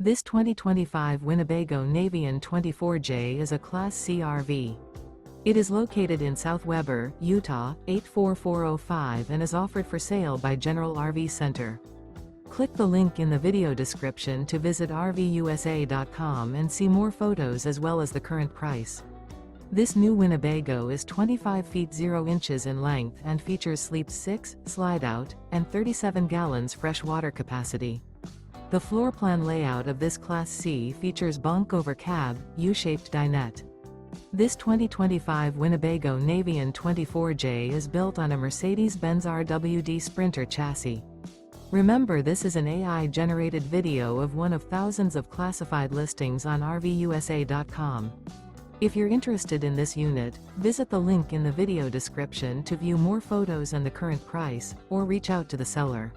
This 2025 Winnebago Navion 24J is a Class C RV. It is located in South Weber, Utah, 84405 and is offered for sale by General RV Center. Click the link in the video description to visit RVUSA.com and see more photos as well as the current price. This new Winnebago is 25 feet 0 inches in length and features sleep 6, slide-out, and 37 gallons fresh water capacity. The floor plan layout of this Class C features bunk over cab, U-shaped dinette. This 2025 Winnebago Navion 24J is built on a Mercedes-Benz RWD Sprinter chassis. Remember, this is an AI-generated video of one of thousands of classified listings on RVUSA.com. If you're interested in this unit, visit the link in the video description to view more photos and the current price, or reach out to the seller.